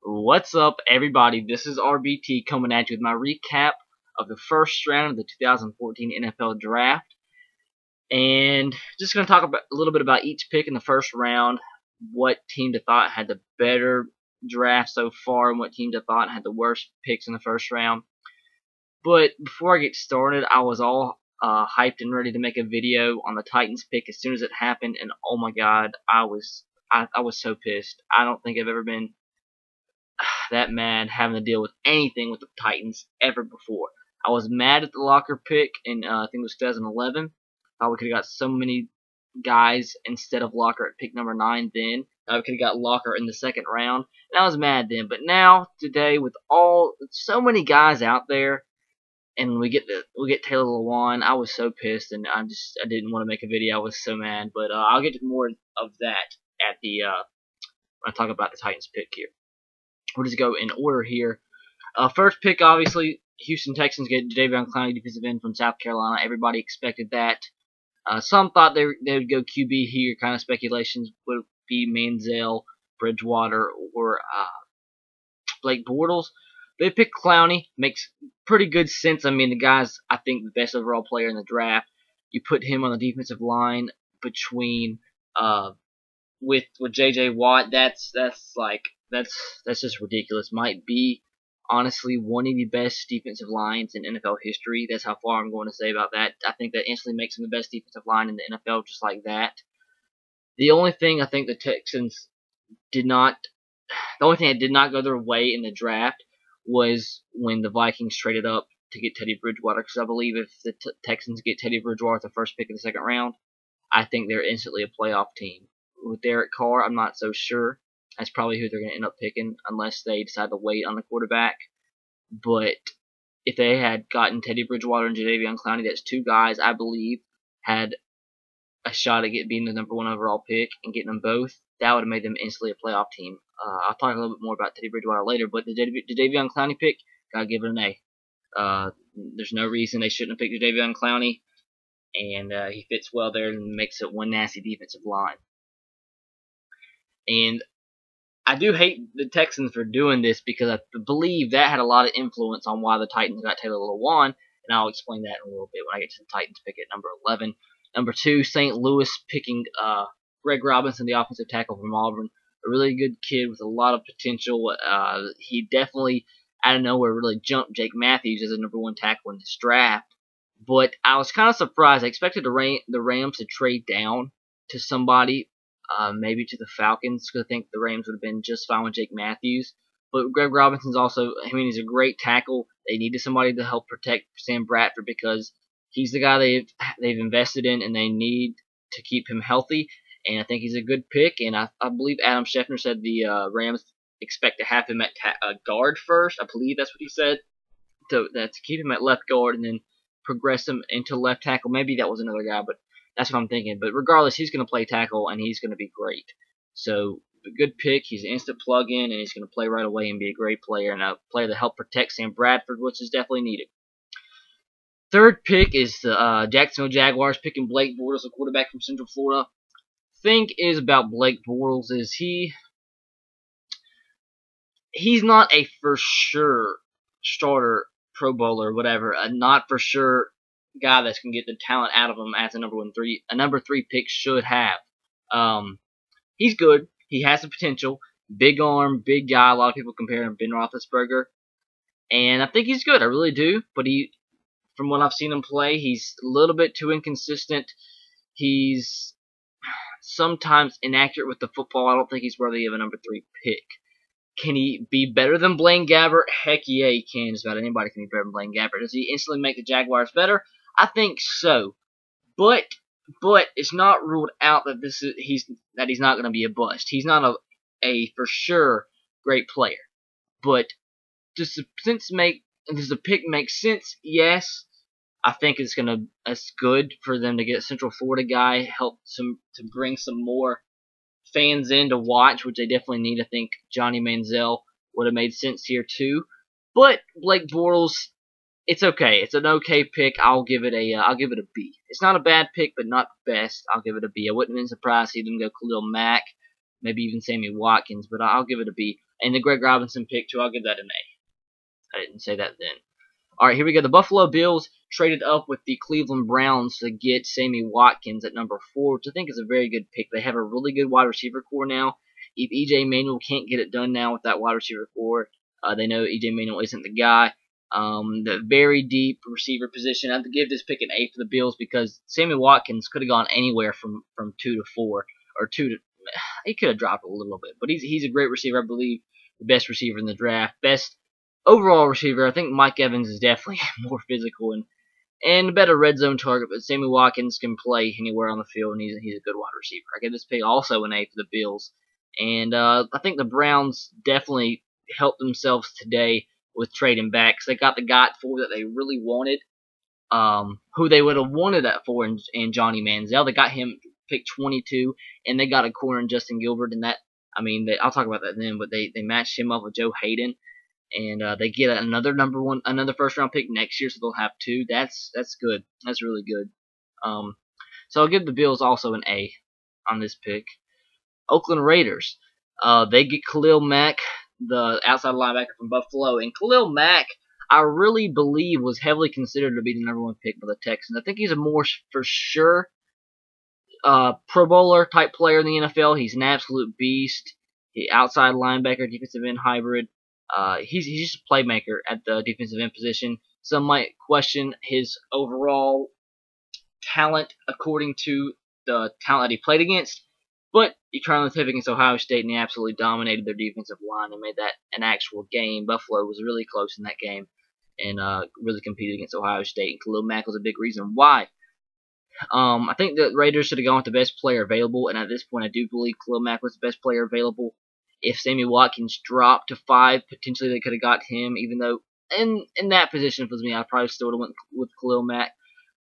What's up, everybody? This is RBT coming at you with my recap of the first round of the 2014 NFL Draft. And just going to talk a little bit about each pick in the first round, what team I thought had the better draft so far, and what teams I thought had the worst picks in the first round. But before I get started, I was all hyped and ready to make a video on the Titans pick as soon as it happened, and oh my god, I was so pissed. I don't think I've ever been that mad having to deal with anything with the Titans ever before. I was mad at the Locker pick in I think it was 2011. Thought we could have got so many guys instead of Locker at pick number 9 then. We could have got Locker in the second round, and I was mad then. But now today, with so many guys out there, and we get Taylor Lewan, I was so pissed, and I didn't want to make a video. I was so mad. But I'll get to more of that at the when I talk about the Titans pick here. We'll just go in order here. First pick, obviously, Houston Texans get Jadeveon Clowney, defensive end from South Carolina. Everybody expected that. Some thought they would go QB here. Kind of speculations would be Manzel, Bridgewater, or Blake Bortles. They picked Clowney. Makes pretty good sense. I mean, the guy's, I think, the best overall player in the draft. You put him on the defensive line between with J.J. Watt. That's just ridiculous. Might be, honestly, one of the best defensive lines in NFL history. That's how far I'm going to say about that. I think that instantly makes him the best defensive line in the NFL, just like that. The only thing I think the Texans did not go their way in the draft was when the Vikings traded up to get Teddy Bridgewater, because I believe if the Texans get Teddy Bridgewater the first pick of the second round, I think they're instantly a playoff team. With Derek Carr, I'm not so sure. That's probably who they're going to end up picking unless they decide to wait on the quarterback. But if they had gotten Teddy Bridgewater and Jadeveon Clowney, that's two guys I believe had a shot at being the number 1 overall pick, and getting them both, that would have made them instantly a playoff team. I'll talk a little bit more about Teddy Bridgewater later, but the Jadeveon Clowney pick, gotta give it an A. There's no reason they shouldn't have picked Jadeveon Clowney, and he fits well there and makes it one nasty defensive line. And I do hate the Texans for doing this, because I believe that had a lot of influence on why the Titans got Taylor Lewan, and I'll explain that in a little bit when I get to the Titans pick at number 11. Number 2, St. Louis picking Greg Robinson, the offensive tackle from Auburn. A really good kid with a lot of potential. He definitely, out of nowhere, really jumped Jake Matthews as a number 1 tackle in this draft. But I was kind of surprised. I expected the Rams to trade down to somebody, maybe to the Falcons, because I think the Rams would have been just fine with Jake Matthews. But Greg Robinson's also, I mean, he's a great tackle. They needed somebody to help protect Sam Bradford, because he's the guy they've invested in, and they need to keep him healthy. And I think he's a good pick. And I believe Adam Schefter said the Rams expect to have him at guard first. I believe that's what he said. So to keep him at left guard and then progress him into left tackle. Maybe that was another guy, but that's what I'm thinking. But regardless, he's going to play tackle, and he's going to be great. So a good pick. He's an instant plug-in, and he's going to play right away and be a great player, and a player to help protect Sam Bradford, which is definitely needed. Third pick is the Jacksonville Jaguars picking Blake Bortles, a quarterback from Central Florida. Thing is about Blake Bortles is he's not a for sure starter, Pro Bowler, whatever. A not for sure guy that's going to get the talent out of him as a number 3 pick should have. He's good. He has the potential. Big arm, big guy. A lot of people compare him to Ben Roethlisberger, and I think he's good. I really do. But from what I've seen him play, he's a little bit too inconsistent. He's sometimes inaccurate with the football. I don't think he's worthy of a number 3 pick. Can he be better than Blaine Gabbert? Heck yeah, he can. Just about anybody can be better than Blaine Gabbert. Does he instantly make the Jaguars better? I think so. But it's not ruled out that he's not going to be a bust. He's not a for sure great player. But does the pick make sense? Yes. I think it's good for them to get a Central Florida guy, help to bring some more fans in to watch, which they definitely need. I think Johnny Manzel would have made sense here too. But Blake Bortles, it's okay. It's an okay pick. I'll give it a B. It's not a bad pick, but not the best. I'll give it a B. I wouldn't have been surprised to see them go Khalil Mack, maybe even Sammy Watkins, but I'll give it a B. And the Greg Robinson pick, too, I'll give that an A. I didn't say that then. All right, here we go. The Buffalo Bills traded up with the Cleveland Browns to get Sammy Watkins at number 4, which I think is a very good pick. They have a really good wide receiver core now. If E.J. Manuel can't get it done now with that wide receiver core, they know E.J. Manuel isn't the guy. The very deep receiver position, I'd give this pick an A for the Bills because Sammy Watkins could have gone anywhere from 2 to 4 or 2 to. He could have dropped a little bit, but he's a great receiver. I believe the best receiver in the draft, best overall receiver. I think Mike Evans is definitely more physical and a better red zone target, but Sammy Watkins can play anywhere on the field, and he's a good wide receiver. I give this pick also an A for the Bills, and I think the Browns definitely helped themselves today with trading back, because they got the guy for that they really wanted, who they would have wanted that for in Johnny Manzel. They got him pick 22, and they got a corner in Justin Gilbert, and that, I mean, I'll talk about that then, but they matched him up with Joe Hayden, and they get another first round pick next year, so they'll have 2. That's good. That's really good. So I'll give the Bills also an A on this pick. Oakland Raiders, they get Khalil Mack, the outside linebacker from Buffalo, and Khalil Mack, I really believe, was heavily considered to be the number 1 pick by the Texans. I think he's a more for sure Pro Bowler type player in the NFL. He's an absolute beast. He outside linebacker, defensive end hybrid. He's just a playmaker at the defensive end position. Some might question his overall talent according to the talent that he played against, but he tried on the tape against Ohio State, and he absolutely dominated their defensive line and made that an actual game. Buffalo was really close in that game and really competed against Ohio State, and Khalil Mack was a big reason why. I think the Raiders should have gone with the best player available, and at this point I do believe Khalil Mack was the best player available. If Sammy Watkins dropped to 5, potentially they could have got him, even though in that position, if it was me, I probably still would have went with Khalil Mack.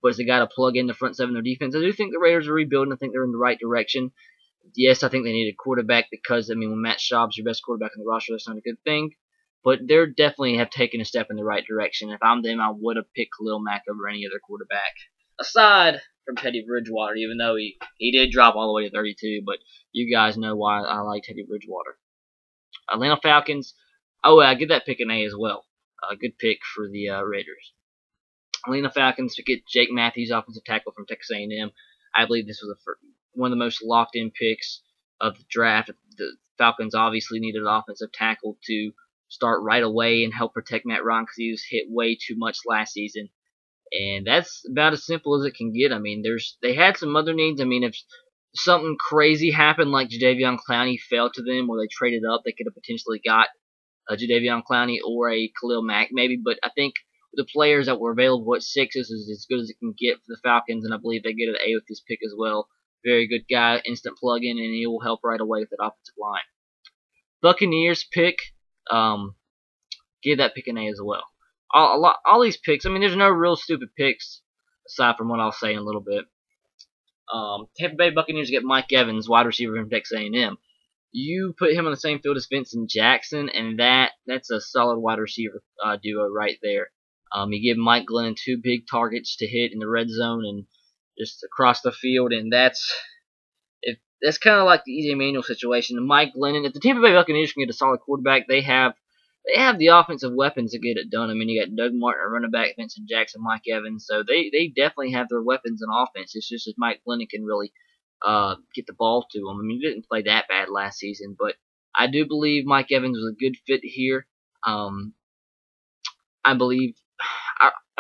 But as a guy to plug in the front 7 of their defense, I do think the Raiders are rebuilding. I think they're in the right direction. Yes, I think they need a quarterback because, I mean, when Matt Schaub's your best quarterback on the roster, that's not a good thing. But they definitely have taken a step in the right direction. If I'm them, I would have picked Khalil Mack over any other quarterback, aside from Teddy Bridgewater, even though he did drop all the way to 32. But you guys know why I like Teddy Bridgewater. Atlanta Falcons, I give that pick an A as well. A good pick for the Raiders. Atlanta Falcons to get Jake Matthews, offensive tackle from Texas A&M. I believe this was one of the most locked-in picks of the draft. The Falcons obviously needed an offensive tackle to start right away and help protect Matt Ryan because he was hit way too much last season. And that's about as simple as it can get. I mean, they had some other needs. I mean, if something crazy happened like Jadeveon Clowney fell to them or they traded up, they could have potentially got a Jadeveon Clowney or a Khalil Mack maybe. But I think the players that were available at 6 is as good as it can get for the Falcons, and I believe they get an A with this pick as well. Very good guy, instant plug-in, and he will help right away with that offensive line. Buccaneers pick, give that pick an A as well. All these picks, I mean, there's no real stupid picks aside from what I'll say in a little bit. Tampa Bay Buccaneers get Mike Evans, wide receiver from Texas A&M. You put him on the same field as Vincent Jackson, and that's a solid wide receiver duo right there. You give Mike Glennon 2 big targets to hit in the red zone and just across the field, and that's kind of like the E.J. Manuel situation. And Mike Glennon, if the Tampa Bay Buccaneers can get a solid quarterback, they have the offensive weapons to get it done. I mean, you got Doug Martin, running back, Vincent Jackson, Mike Evans, so they definitely have their weapons in offense. It's just that Mike Glennon can really get the ball to them. I mean, he didn't play that bad last season, but I do believe Mike Evans was a good fit here.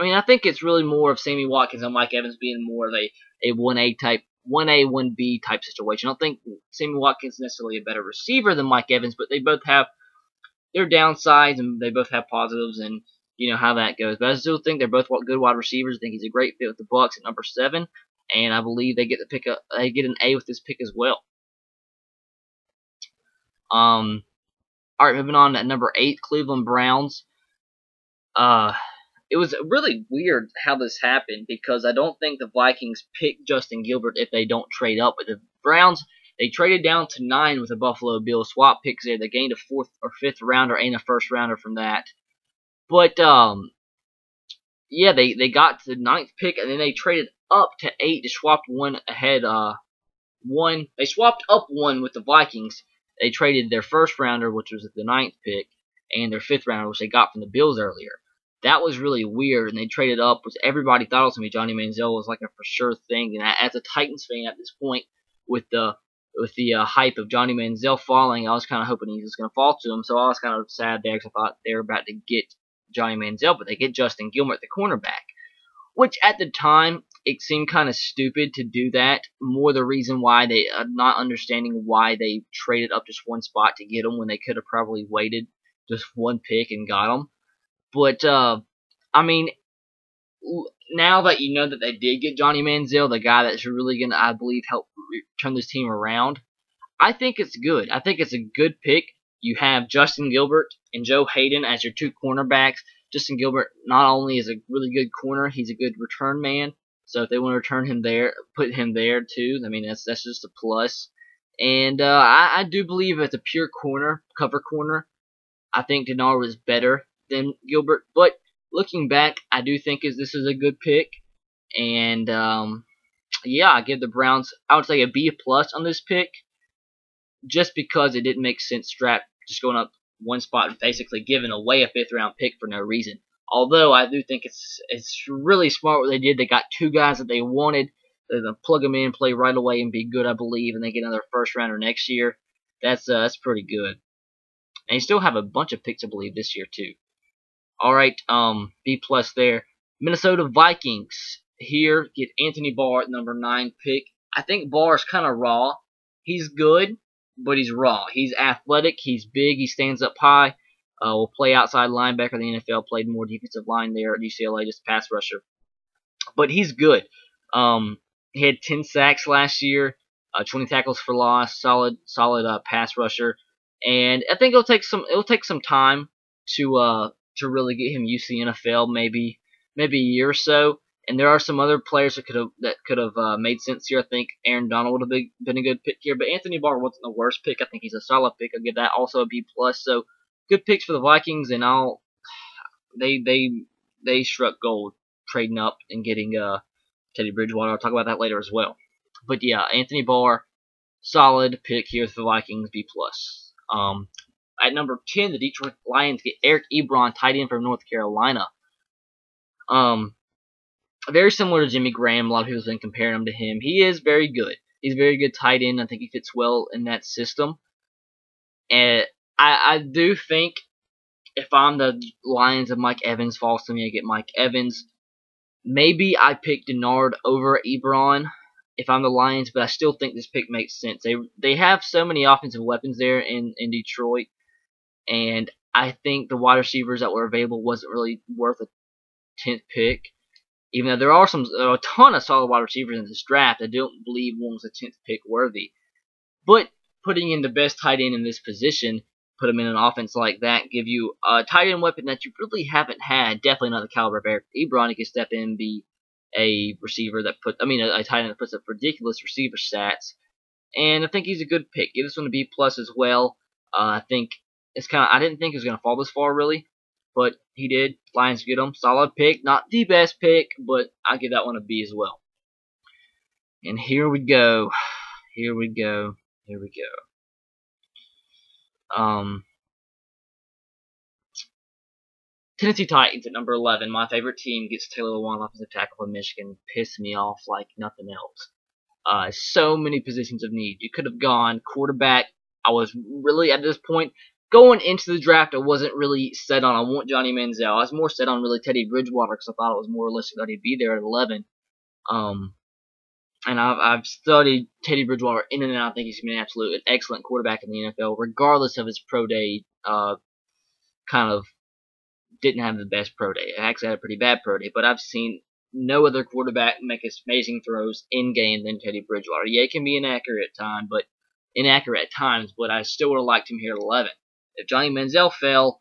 I think it's really more of Sammy Watkins and Mike Evans being more of a 1A type, 1A, 1B type situation. I don't think Sammy Watkins is necessarily a better receiver than Mike Evans, but they both have their downsides and they both have positives, and you know how that goes. But I still think they're both good wide receivers. I think he's a great fit with the Bucs at number 7, and I believe they get an A with this pick as well. All right, moving on to number 8, Cleveland Browns. It was really weird how this happened because I don't think the Vikings picked Justin Gilbert if they don't trade up. But the Browns, they traded down to 9 with the Buffalo Bills. Swap picks there. They gained a 4th or 5th rounder and a 1st rounder from that. But, yeah, they got to the 9th pick, and then they traded up to 8 to swap one ahead. They swapped up 1 with the Vikings, they traded their first rounder, which was the 9th pick, and their 5th rounder, which they got from the Bills earlier. That was really weird, and they traded up, which everybody thought it was going to be Johnny Manzel was like a for sure thing. And as a Titans fan at this point, with the hype of Johnny Manzel falling, I was kind of hoping he was going to fall to him. So I was kind of sad there because I thought they were about to get Johnny Manzel, but they get Justin Gilbert, the cornerback, which at the time it seemed kind of stupid to do that. More the reason why they not understanding why they traded up just one spot to get him when they could have probably waited just one pick and got him. But I mean, now that you know that they did get Johnny Manzel, the guy that's really gonna, I believe, help turn this team around, I think it's good. I think it's a good pick. You have Justin Gilbert and Joe Hayden as your 2 cornerbacks. Justin Gilbert not only is a really good corner, he's a good return man. So if they want to return him there, put him there too. I mean, that's just a plus. And I do believe as a pure corner, cover corner, I think Dennard was better than Gilbert. But looking back, I do think this is a good pick. And yeah, I give the Browns, I would say a B+ on this pick, just because it didn't make sense just going up one spot and basically giving away a 5th round pick for no reason. Although I do think it's really smart what they did. They got 2 guys that they wanted. They're gonna plug them in, play right away, and be good, I believe. And they get another 1st rounder next year. That's pretty good. And you still have a bunch of picks, I believe, this year too. All right, B+ there. Minnesota Vikings here get Anthony Barr at number 9 pick. I think Barr is kind of raw. He's good, but he's raw. He's athletic. He's big. He stands up high. Will play outside linebacker in the NFL. Played more defensive line there at UCLA, just pass rusher. But he's good. He had 10 sacks last year, 20 tackles for loss. Solid pass rusher. And I think it'll take some time to really get him used to the NFL. Maybe a year or so. And there are some other players that could have made sense here. I think Aaron Donald would have been a good pick here, but Anthony Barr wasn't the worst pick. I think he's a solid pick. I'll give that also a B+. So good picks for the Vikings, and they struck gold trading up and getting Teddy Bridgewater. I'll talk about that later as well. But yeah, Anthony Barr, solid pick here for the Vikings, B+. At number 10, the Detroit Lions get Eric Ebron, tight end from North Carolina. Very similar to Jimmy Graham. A lot of people have been comparing him to him. He is very good. He's a very good tight end. I think he fits well in that system. And I do think if I'm the Lions and Mike Evans falls to me, I get Mike Evans. Maybe I pick Dennard over Ebron if I'm the Lions, but I still think this pick makes sense. They have so many offensive weapons there in Detroit, and I think the wide receivers that were available wasn't really worth a 10th pick. Even though there are a ton of solid wide receivers in this draft, I don't believe one was a 10th pick worthy. But putting in the best tight end in this position, put him in an offense like that, give you a tight end weapon that you really haven't had. Definitely not the caliber of Eric Ebron. He can step in and be a receiver a tight end that puts up ridiculous receiver stats. And I think he's a good pick. Give this one a B+ as well. I think I didn't think he was going to fall this far really, but he did. Lions get him. Solid pick. Not the best pick, but I'll give that one a B as well. And here we go. Tennessee Titans at number 11. My favorite team gets Taylor Lewan, offensive tackle from Michigan. Pissed me off like nothing else. So many positions of need. You could have gone quarterback. I was really, at this point, going into the draft, I wasn't really set on I want Johnny Manzel. I was more set on really Teddy Bridgewater because I thought it was more realistic that he'd be there at 11. And I've studied Teddy Bridgewater in and out. I think he's been an excellent quarterback in the NFL, regardless of his pro day. Kind of didn't have the best pro day. I actually had a pretty bad pro day, but I've seen no other quarterback make amazing throws in game than Teddy Bridgewater. Yeah, it can be inaccurate at times, but I still would have liked him here at 11. If Johnny Manzel fell,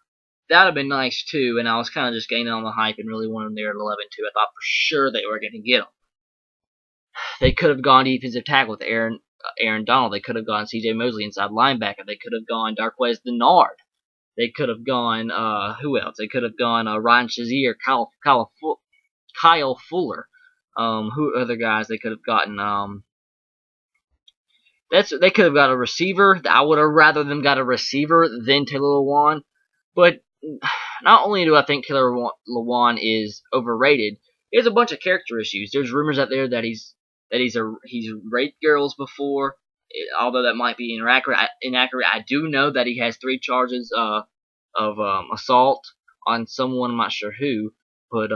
that would have been nice too, and I was kind of just gaining on the hype and really wanted him there at 11 too. I thought for sure they were going to get him. They could have gone defensive tackle with Aaron Donald. They could have gone C.J. Mosley inside linebacker. They could have gone Darqueze Dennard. They could have gone, who else? They could have gone Ryan Shazier, Kyle Fuller. Who other guys they could have gotten? They could have got a receiver. I would have rather them got a receiver than Taylor Lewan. But not only do I think Taylor Lewan is overrated, he has a bunch of character issues. There's rumors out there that he's raped girls before, although that might be inaccurate. I do know that he has 3 charges of assault on someone. I'm not sure who, but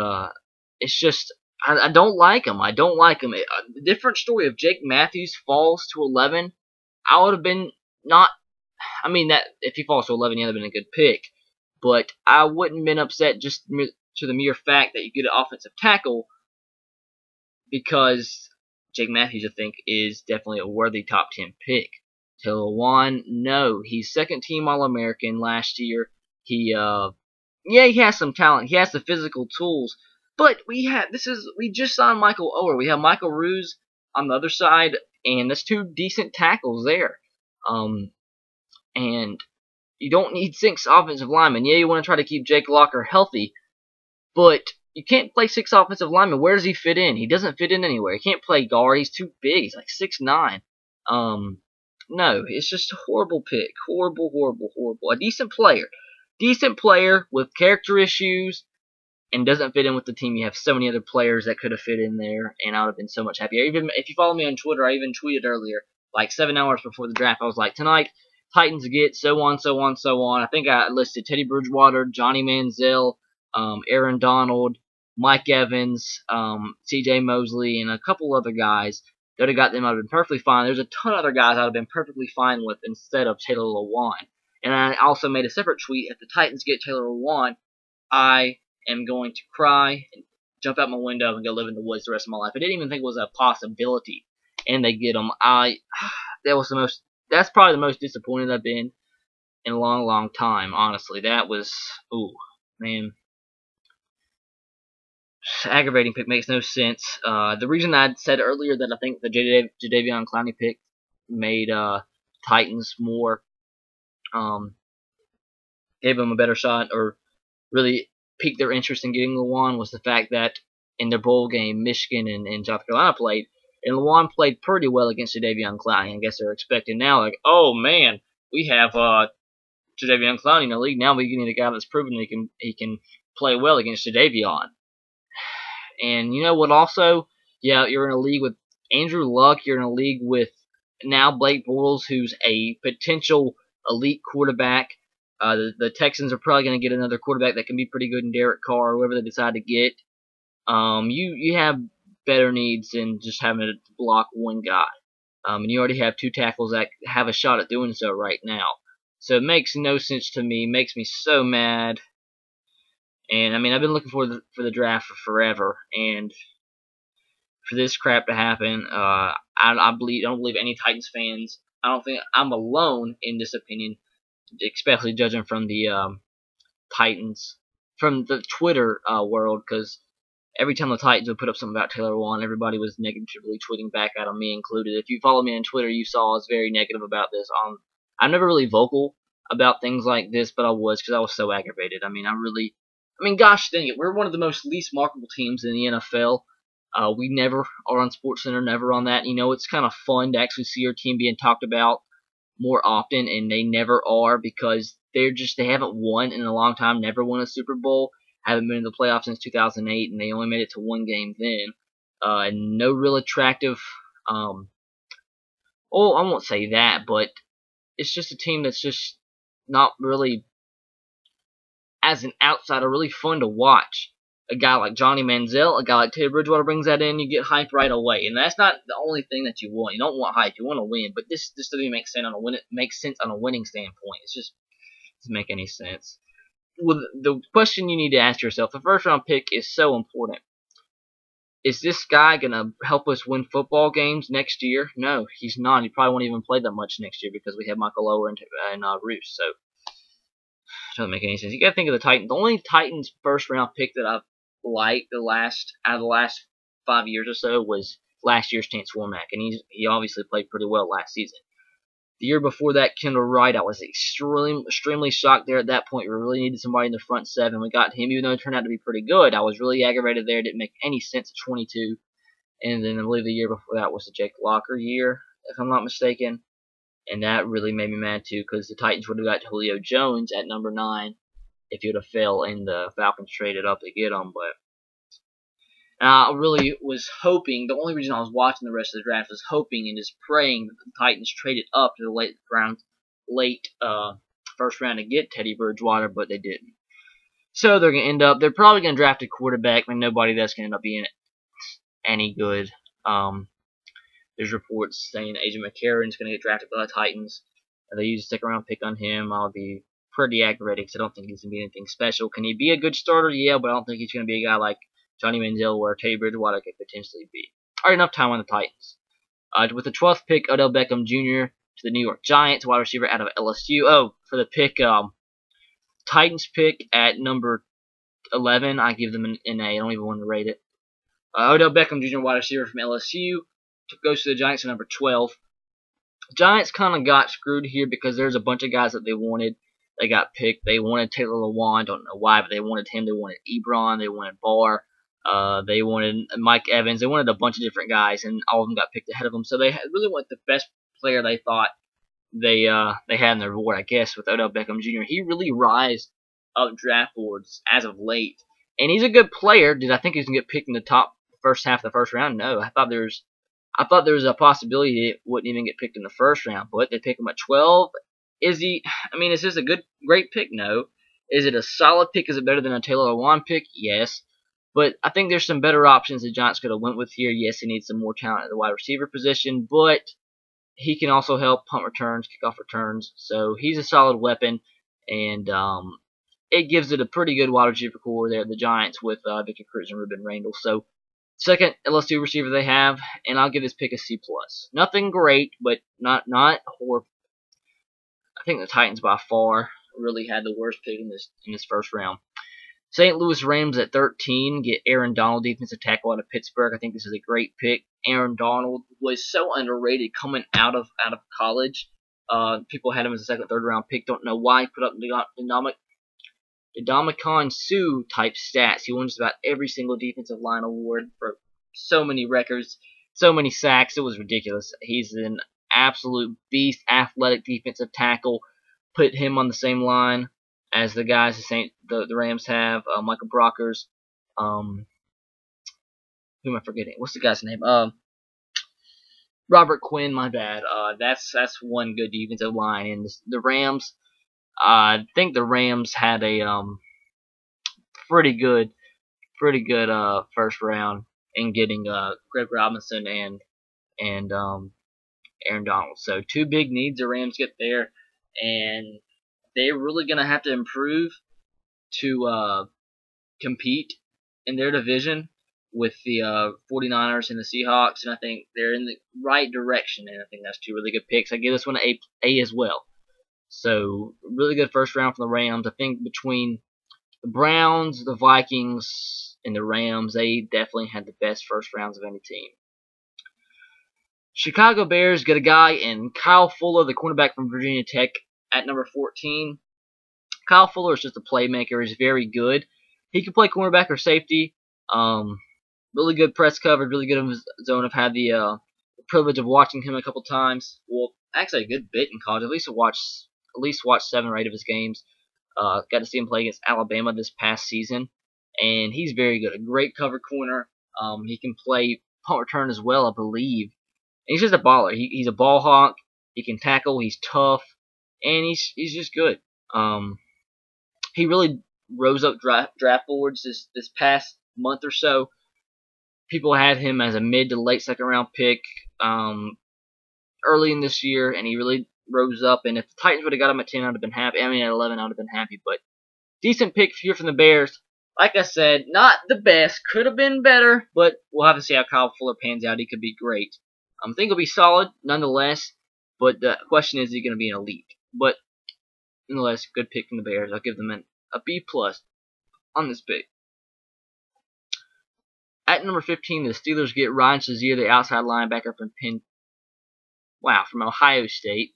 it's just I don't like him. I don't like him. The different story if Jake Matthews falls to 11, I would have been not. I mean that if he falls to 11, he would have been a good pick, but I wouldn't have been upset just to the mere fact that you get an offensive tackle, because Jake Matthews, I think, is definitely a worthy top 10 pick. Taylor Lewan, no, he's second team All-American last year. He has some talent. He has the physical tools. But we just signed Michael Oher. We have Michael Roos on the other side, and that's 2 decent tackles there. And you don't need 6 offensive linemen. Yeah, you want to try to keep Jake Locker healthy, but you can't play 6 offensive linemen. Where does he fit in? He doesn't fit in anywhere. He can't play guard. He's too big. He's like 6'9". No, it's just a horrible pick. Horrible, horrible, horrible. A decent player with character issues, and doesn't fit in with the team. You have so many other players that could have fit in there, and I would have been so much happier. Even if you follow me on Twitter, I even tweeted earlier, like 7 hours before the draft, I was like, tonight, Titans get so on, so on, so on. I think I listed Teddy Bridgewater, Johnny Manzel, Aaron Donald, Mike Evans, C.J. Mosley, and a couple other guys. That have got them, I'd have been perfectly fine. There's a ton of other guys I'd have been perfectly fine with instead of Taylor Lewan. And I also made a separate tweet, if the Titans get Taylor Lewan, I am going to cry and jump out my window and go live in the woods the rest of my life. I didn't even think it was a possibility, and they get him. That's probably the most disappointed I've been in a long, long time, honestly. That was, ooh, man. Aggravating pick, makes no sense. The reason I said earlier that I think the Jadeveon Clowney pick made Titans more, gave them a better shot, or really piqued their interest in getting Lewan, was the fact that in their bowl game, Michigan and South Carolina played, and Lewan played pretty well against Jadeveon Clowney. I guess they're expecting now, like, oh man, we have Jadeveon Clowney in the league. Now we need a guy that's proven he can play well against Jadeveon. And you know what also? Yeah, you're in a league with Andrew Luck. You're in a league with now Blake Bortles, who's a potential elite quarterback. The Texans are probably going to get another quarterback that can be pretty good in Derek Carr, whoever they decide to get. You have better needs than just having to block one guy. And you already have 2 tackles that have a shot at doing so right now. So it makes no sense to me. It makes me so mad. And I mean, I've been looking for the draft for forever, and for this crap to happen, I don't believe any Titans fans. I don't think I'm alone in this opinion, especially judging from the Titans, from the Twitter world, because every time the Titans would put up something about Taylor Lewan, everybody was negatively tweeting back at him, me included. If you follow me on Twitter, you saw I was very negative about this. I'm never really vocal about things like this, but I was, because I was so aggravated. I mean, gosh dang it, we're one of the most least marketable teams in the NFL. We never are on SportsCenter, never on that. You know, it's kind of fun to actually see our team being talked about more often, and they never are, because they haven't won in a long time, never won a Super Bowl, haven't been in the playoffs since 2008, and they only made it to 1 game then. And no real attractive, I won't say that, but it's just a team that's just not really, as an outsider, really fun to watch. A guy like Johnny Manzel, a guy like Teddy Bridgewater brings that in, you get hype right away. And that's not the only thing that you want. You don't want hype, you want to win. But this doesn't make sense on a winning standpoint. It just doesn't make any sense. Well, the question you need to ask yourself, the first round pick is so important. Is this guy going to help us win football games next year? No, he's not. He probably won't even play that much next year because we have Michael Oher and Roos. So doesn't make any sense. You got to think of the Titans. The only Titans first round pick that I've liked out of the last 5 years or so was last year's Chance Warmack, and he obviously played pretty well last season. The year before that, Kendall Wright, I was extremely shocked there at that point. We really needed somebody in the front 7. We got him, even though it turned out to be pretty good. I was really aggravated there. It didn't make any sense at 22. And then I believe the year before that was the Jake Locker year, if I'm not mistaken. and that really made me mad too, because the Titans would have got Julio Jones at number 9 if he would have fell and the Falcons traded up to get him. But I really was hoping, the only reason I was watching the rest of the draft was hoping and just praying that the Titans traded up to the late first round to get Teddy Bridgewater, but they didn't. So they're probably going to draft a quarterback, but nobody that's going to end up being any good. There's reports saying Adrian McCarron's going to get drafted by the Titans. If they use a second-round pick on him, I'll be pretty aggravated because I don't think he's going to be anything special. Can he be a good starter? Yeah, but I don't think he's going to be a guy like Johnny Manzel or Teddy Bridgewater could potentially be. All right, enough time on the Titans. With the 12th pick, Odell Beckham Jr. to the New York Giants, wide receiver out of LSU. Oh, for the pick, Titans pick at number 11, I give them an A. I don't even want to rate it. Odell Beckham Jr., wide receiver from LSU, goes to the Giants at number 12. Giants kind of got screwed here because there's a bunch of guys that they wanted. They got picked. They wanted Taylor Lewan. Don't know why, but they wanted him. They wanted Ebron. They wanted Barr. They wanted Mike Evans. They wanted a bunch of different guys, and all of them got picked ahead of them. So they really wanted the best player they thought they had in their board, I guess, with Odell Beckham Jr. He really rised up draft boards as of late, and he's a good player. Did I think he was gonna get picked in the top first half of the first round? No, I thought there was a possibility he wouldn't even get picked in the first round, but they pick him at 12. Is he? I mean, is this a great pick? No. Is it a solid pick? Is it better than a Taylor Lewan pick? Yes. But I think there's some better options the Giants could have went with here. Yes, he needs some more talent at the wide receiver position, but he can also help punt returns, kickoff returns. So he's a solid weapon, and it gives it a pretty good wide receiver core there, the Giants, with Victor Cruz and Ruben Randall. So second LSU receiver they have, and I'll give this pick a C+. Nothing great, but not horrible. I think the Titans by far really had the worst pick in this first round. St. Louis Rams at 13 get Aaron Donald, defensive tackle out of Pittsburgh. I think this is a great pick. Aaron Donald was so underrated coming out of college. People had him as a second, third round pick. Don't know why. He put up Ndamukong Suh type stats. He won just about every single defensive line award for so many records, so many sacks. It was ridiculous. He's an absolute beast, athletic defensive tackle. Put him on the same line as the guys the Rams have. Michael Brockers. Who am I forgetting? What's the guy's name? Robert Quinn. My bad. That's one good defensive line. And the Rams. I think the Rams had a pretty good first round in getting Greg Robinson and Aaron Donald. So two big needs the Rams get there, and they're really gonna have to improve to compete in their division with the 49ers and the Seahawks, and I think they're in the right direction, and I think that's two really good picks. I give this one an A as well. So, really good first round from the Rams. I think between the Browns, the Vikings, and the Rams, they definitely had the best first rounds of any team. Chicago Bears get a guy in Kyle Fuller, the cornerback from Virginia Tech, at number 14. Kyle Fuller is just a playmaker. He's very good. He can play cornerback or safety. Really good press coverage, really good in his zone. I've had the privilege of watching him a couple times. Well, actually a good bit in college. At least watched 7 or 8 of his games. Got to see him play against Alabama this past season, and he's very good. A great cover corner. He can play punt return as well, I believe. And he's just a baller. He's a ball hawk. He can tackle. He's tough, and he's just good. He really rose up draft boards this past month or so. People had him as a mid to late second round pick early in this year, and he really rose up. And if the Titans would have got him at 10, I'd have been happy. I mean, at 11, I would have been happy. But decent pick here from the Bears. Like I said, not the best. Could have been better, but we'll have to see how Kyle Fuller pans out. He could be great. I think he'll be solid nonetheless, but the question is he going to be an elite? But nonetheless, good pick from the Bears. I'll give them a B+ on this pick. At number 15, the Steelers get Ryan Shazier, the outside linebacker from Ohio State.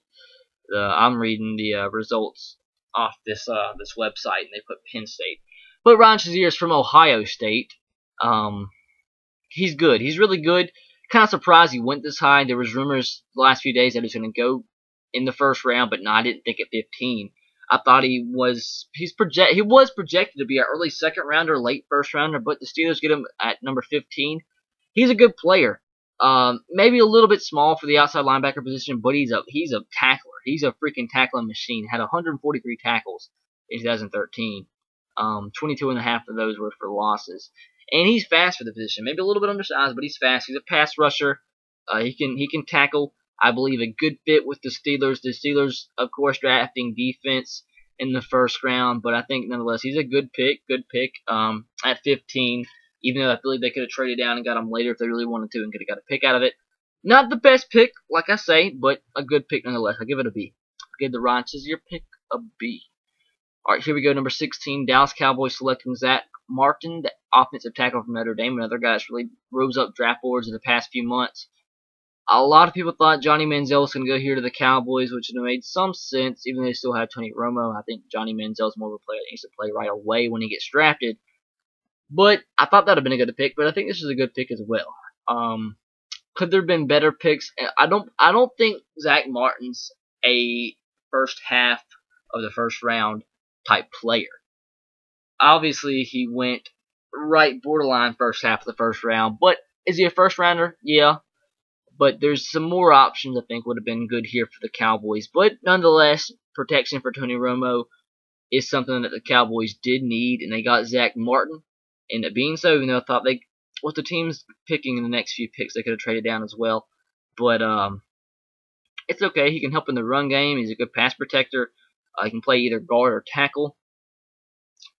I'm reading the results off this website, and they put Penn State. But Ryan Shazier is from Ohio State. He's good. He's really good. Kind of surprised he went this high. There was rumors the last few days that he was going to go in the first round, but no, I didn't think at 15. I thought he was projected to be an early second rounder, late first rounder, but the Steelers get him at number 15. He's a good player. Maybe a little bit small for the outside linebacker position, but he's a tackler. He's a freaking tackling machine. Had 143 tackles in 2013. 22 and a half of those were for losses. And he's fast for the position. Maybe a little bit undersized, but he's fast. He's a pass rusher. He can tackle. I believe a good fit with the Steelers. The Steelers, of course, drafting defense in the first round, but I think nonetheless he's a good pick. At 15. Even though I believe they could have traded down and got him later if they really wanted to and could have got a pick out of it. Not the best pick, like I say, but a good pick nonetheless. I'll give it a B. I'll give the Ryan Shazier pick a B. Alright, here we go. Number 16, Dallas Cowboys selecting Zack Martin, the offensive tackle from Notre Dame. Another guy that's really rose up draft boards in the past few months. A lot of people thought Johnny Manzel was going to go here to the Cowboys, which would have made some sense, even though they still have Tony Romo. I think Johnny Manzel is more of a player that needs to play right away when he gets drafted. But I thought that would have been a good pick, but I think this is a good pick as well. Could there have been better picks? I don't think Zack Martin's a first half of the first round type player. Obviously, he went right borderline first half of the first round, but is he a first rounder? Yeah. But there's some more options I think would have been good here for the Cowboys. But nonetheless, protection for Tony Romo is something that the Cowboys did need, and they got Zack Martin. Ended up being so, even though I thought with the teams picking in the next few picks, they could have traded down as well. But it's okay. He can help in the run game. He's a good pass protector. He can play either guard or tackle.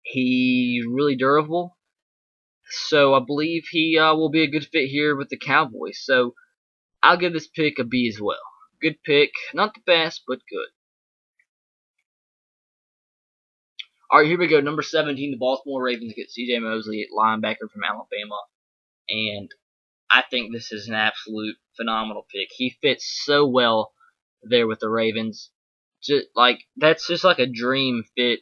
He's really durable. So I believe he will be a good fit here with the Cowboys. So I'll give this pick a B as well. Good pick. Not the best, but good. Alright, here we go. Number 17, the Baltimore Ravens get C.J. Mosley at linebacker from Alabama. And I think this is an absolute phenomenal pick. He fits so well there with the Ravens. That's just like a dream fit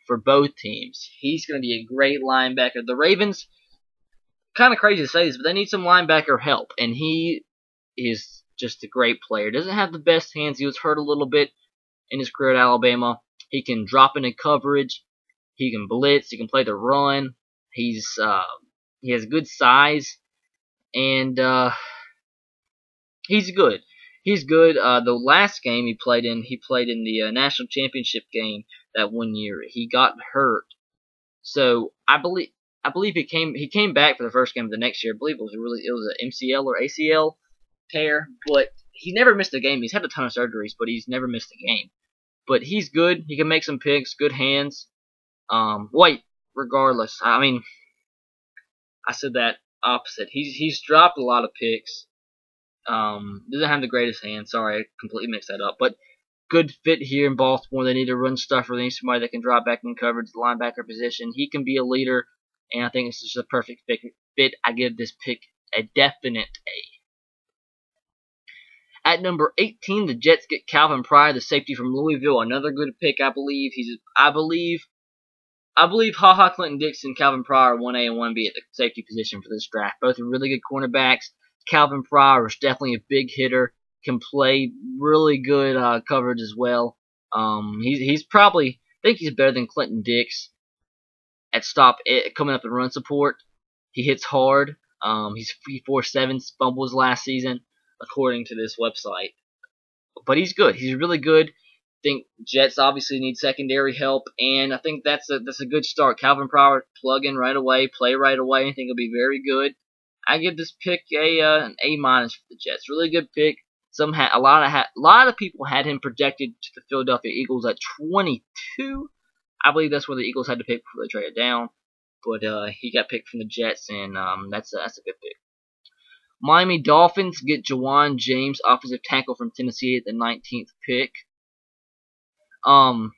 for both teams. He's going to be a great linebacker. The Ravens, kind of crazy to say this, but they need some linebacker help. And he is just a great player. Doesn't have the best hands. He was hurt a little bit in his career at Alabama. He can drop into coverage. He can blitz. He can play the run. He has good size, and he's good. He's good. The last game he played in the national championship game that 1 year. He got hurt, so I believe he came back for the first game of the next year. I believe it was an MCL or ACL tear, but he never missed a game. He's had a ton of surgeries, but he's never missed a game. But he's good. He can make some picks. Good hands. Regardless, I mean, I said that opposite. He's dropped a lot of picks. Doesn't have the greatest hands. Sorry, I completely mixed that up. But good fit here in Baltimore. They need a run stuffer. They need somebody that can drop back in coverage, the linebacker position. He can be a leader, and I think this is a perfect fit. I give this pick a definite A. At number 18, the Jets get Calvin Pryor, the safety from Louisville. Another good pick, I believe. I believe HaHa Clinton-Dix and Calvin Pryor 1A and 1B at the safety position for this draft. Both are really good cornerbacks. Calvin Pryor is definitely a big hitter. Can play really good coverage as well. He's probably, I think he's better than Clinton-Dix at coming up and run support. He hits hard. He forced 7 fumbles last season, according to this website. But he's good. He's really good. I think Jets obviously need secondary help, and I think that's a good start. Calvin Pryor, plug in right away, play right away. I think it'll be very good. I give this pick an A- for the Jets. Really good pick. A lot of people had him projected to the Philadelphia Eagles at 22. I believe that's where the Eagles had to pick before they traded down, but he got picked from the Jets, and that's a good pick. Miami Dolphins get Jawan James, offensive tackle from Tennessee, at the 19th pick. I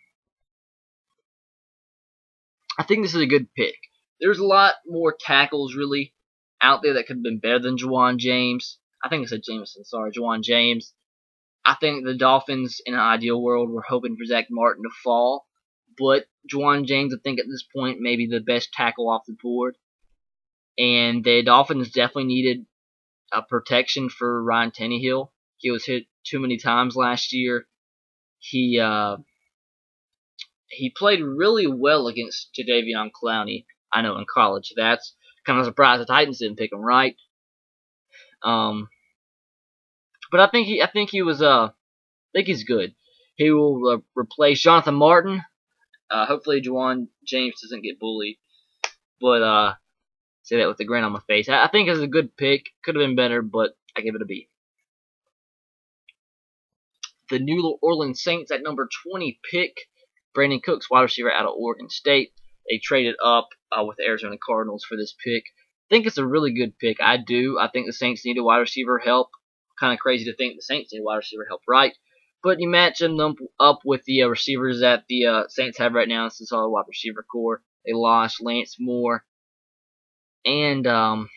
think this is a good pick. There's a lot more tackles really out there that could have been better than Jawan James. I think I said Jameson. Sorry, Jawan James. I think the Dolphins, in an ideal world, were hoping for Zack Martin to fall, but Jawan James, I think at this point, may be the best tackle off the board. And the Dolphins definitely needed a protection for Ryan Tannehill. He was hit too many times last year. he played really well against Jadeveon Clowney. I know in college. That's kind of surprised the Titans didn't pick him, right? But I think he's good. He will replace Jonathan Martin. Hopefully, Juwan James doesn't get bullied. But say that with a grin on my face. I think it's a good pick. Could have been better, but I give it a B. The New Orleans Saints at number 20 pick Brandin Cooks, wide receiver out of Oregon State. They traded up with the Arizona Cardinals for this pick. I think it's a really good pick. I do. I think the Saints need a wide receiver help. Kind of crazy to think the Saints need wide receiver help, right? But you match them up with the receivers that the Saints have right now. This is all wide receiver core. They lost Lance Moore. And, who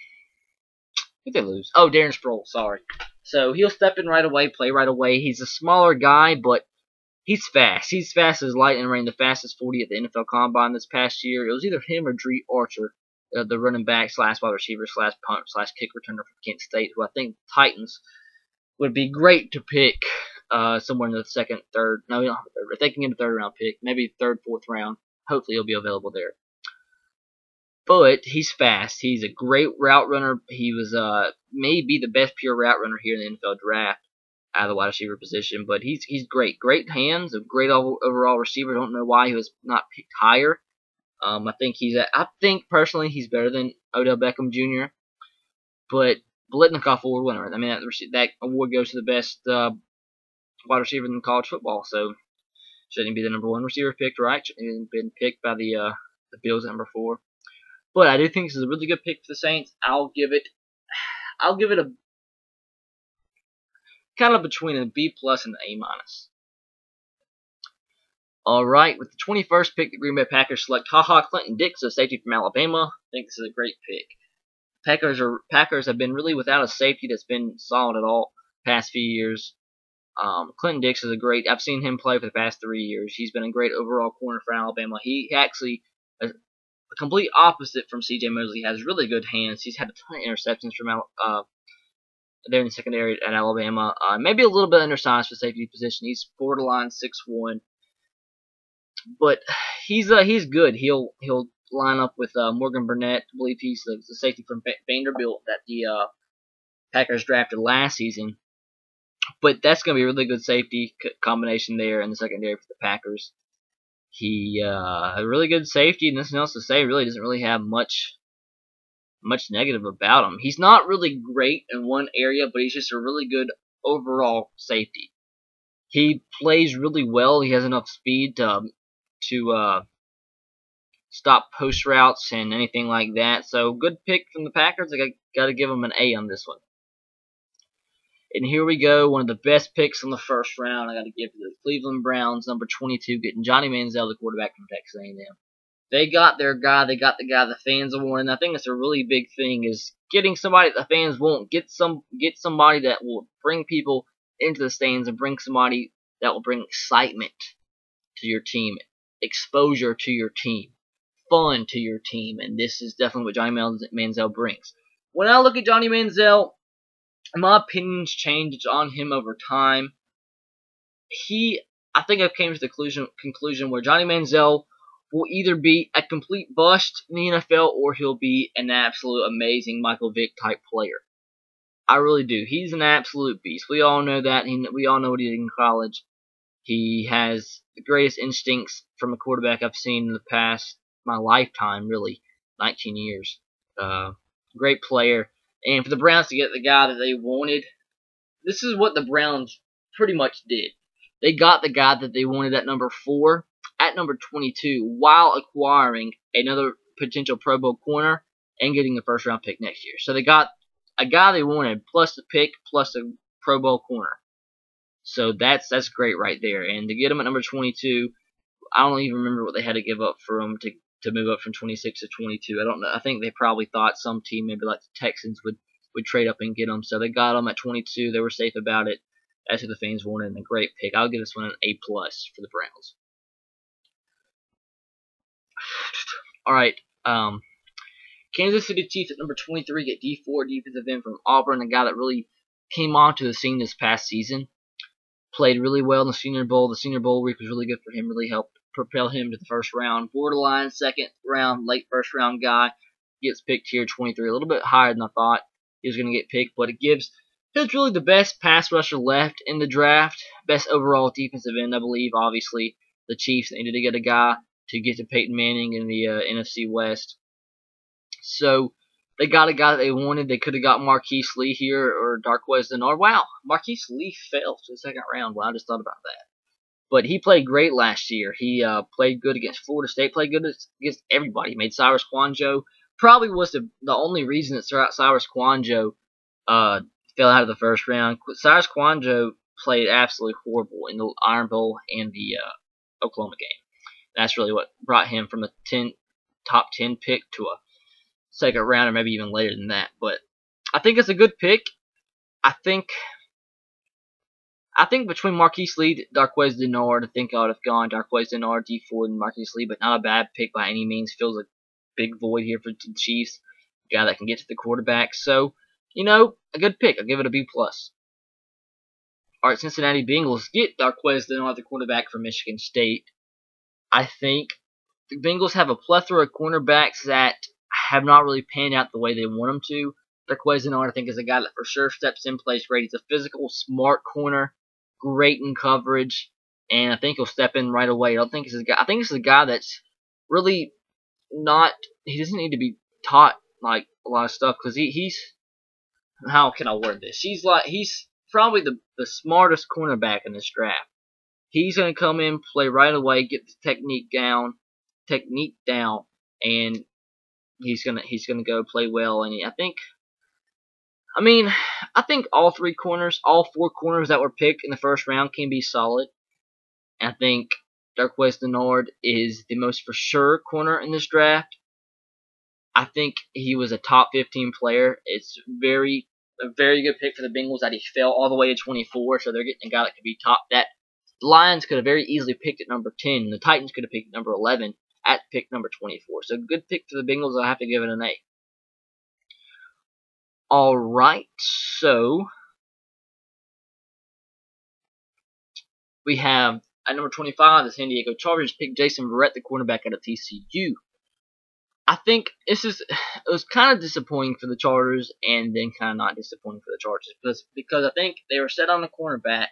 did they lose? Oh, Darren Sproles, sorry. So he'll step in right away, play right away. He's a smaller guy, but he's fast. He's fast as lightning, ran the fastest 40 at the NFL Combine this past year. It was either him or Dree Archer, the running back slash wide receiver slash punt slash kick returner from Kent State, who I think Titans would be great to pick somewhere in the second, third. No, we don't have a third. If they can get a third round pick, maybe third, fourth round. Hopefully he'll be available there. But he's fast. He's a great route runner. He was maybe the best pure route runner here in the NFL draft out of the wide receiver position. But he's great. Great hands, a great overall receiver. Don't know why he was not picked higher. I think personally he's better than Odell Beckham Jr. But Blitnikoff Award winner. I mean that award goes to the best wide receiver in college football. So shouldn't he be the number one receiver picked, right? Shouldn't he have been picked by the Bills at number 4. But I do think this is a really good pick for the Saints. I'll give it a kind of between a B plus and an A minus. All right, with the 21st pick, the Green Bay Packers select HaHa Clinton-Dix, a safety from Alabama. I think this is a great pick. Packers have been really without a safety that's been solid at all past few years. Clinton-Dix is I've seen him play for the past 3 years. He's been a great overall corner for Alabama. He actually, the complete opposite from C.J. Mosley, has really good hands. He's had a ton of interceptions from there in the secondary at Alabama. Maybe a little bit undersized for safety position. He's borderline 6'1", but he's good. He'll line up with Morgan Burnett. I believe he's the safety from Vanderbilt that the Packers drafted last season. But that's going to be a really good safety combination there in the secondary for the Packers. He a really good safety, and nothing else to say. Really doesn't really have much negative about him. He's not really great in one area, but he's just a really good overall safety. He plays really well. He has enough speed to stop post routes and anything like that. So good pick from the Packers. I got to give him an A on this one. And here we go, one of the best picks in the first round. I got to give to the Cleveland Browns, number 22, getting Johnny Manzel, the quarterback from Texas A&M. They got their guy. They got the guy the fans want. And I think it's a really big thing is getting somebody that the fans want. Get somebody that will bring people into the stands and bring somebody that will bring excitement to your team, exposure to your team, fun to your team. And this is definitely what Johnny Manzel brings. When I look at Johnny Manzel, my opinions changed on him over time. I think I came to the conclusion where Johnny Manzel will either be a complete bust in the NFL or he'll be an absolute amazing Michael Vick type player. I really do. He's an absolute beast. We all know that. We all know what he did in college. He has the greatest instincts from a quarterback I've seen in the past, my lifetime, really, 19 years. Great player. And for the Browns to get the guy that they wanted, this is what the Browns pretty much did. They got the guy that they wanted at number 4, at number 22, while acquiring another potential Pro Bowl corner and getting the first round pick next year. So they got a guy they wanted, plus the pick, plus a Pro Bowl corner. So that's great right there. And to get him at number 22, I don't even remember what they had to give up for him to move up from 26 to 22. I don't know. I think they probably thought some team, maybe like the Texans, would trade up and get him. So they got him at 22. They were safe about it. That's who the fans wanted, and a great pick. I'll give this one an A+ for the Browns. All right. Kansas City Chiefs at number 23 get Dee Ford, defensive end from Auburn, a guy that really came onto the scene this past season. Played really well in the Senior Bowl. The Senior Bowl week was really good for him. Really helped propel him to the first round. Borderline second round, late first round guy. Gets picked here 23. A little bit higher than I thought he was going to get picked. But it gives he's really the best pass rusher left in the draft. Best overall defensive end, I believe. Obviously, the Chiefs needed to get a guy to get to Peyton Manning in the NFC West. So they got a guy that they wanted. They could have got Marquise Lee here or Darqueze Dennard. Wow, Marquise Lee fell to the second round. Wow, I just thought about that. But he played great last year. He played good against Florida State. Played good against everybody. He made Cyrus Kouandjio. Probably was the only reason that Cyrus Kouandjio fell out of the first round. Cyrus Kouandjio played absolutely horrible in the Iron Bowl and the Oklahoma game. That's really what brought him from a top 10 pick to a second round, or maybe even later than that. But I think it's a good pick. I think between Marquise Lee, Darqueze Dennard, I think I would have gone Darqueze Dennard, Dee Ford, and Marquise Lee, but not a bad pick by any means. Feels a big void here for the Chiefs. A guy that can get to the quarterback. So, a good pick. I'll give it a B+. Alright, Cincinnati Bengals get Darqueze Dennard, the quarterback from Michigan State. I think the Bengals have a plethora of cornerbacks that have not really panned out the way they want them to. Darqueze Dennard, I think, is a guy that for sure steps in, plays great. He's a physical, smart corner, great in coverage, and I think he'll step in right away. I think this is a guy that's really not. He doesn't need to be taught like a lot of stuff because he's. How can I word this? He's probably the smartest cornerback in this draft. He's gonna come in, play right away, get the technique down, and he's gonna go play well. And I think all four corners that were picked in the first round can be solid. I think Darqueze Dennard is the most for sure corner in this draft. I think he was a top 15 player. It's a very good pick for the Bengals that he fell all the way to 24, so they're getting a guy that could be top. That the Lions could have very easily picked at number 10, and the Titans could have picked number 11 at pick number 24. So good pick for the Bengals. I'll have to give it an A. Alright, so we have at number 25, the San Diego Chargers pick Jason Verrett, the cornerback out of TCU. I think it was kind of disappointing for the Chargers, and then kind of not disappointing for the Chargers because I think they were set on the cornerback,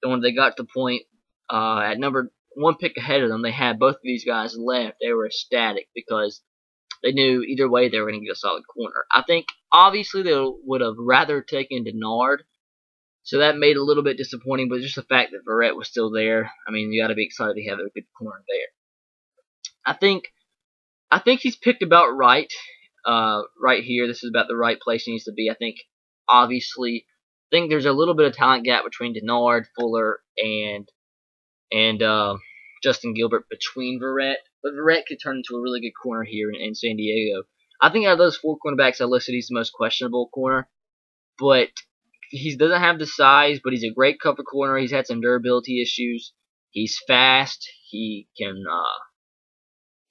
and when they got to the point at number 1 pick ahead of them, they had both of these guys left. They were ecstatic because they knew either way they were going to get a solid corner. I think obviously they would have rather taken Dennard, so that made it a little bit disappointing. But just the fact that Verrett was still there, you got to be excited to have a good corner there. I think he's picked about right. Right here, this is about the right place he needs to be. I think there's a little bit of talent gap between Dennard, Fuller, and Justin Gilbert between Verrett. But Verrett could turn into a really good corner here in San Diego. I think out of those 4 cornerbacks I listed, he's the most questionable corner. But he doesn't have the size, but he's a great cover corner. He's had some durability issues. He's fast. He can.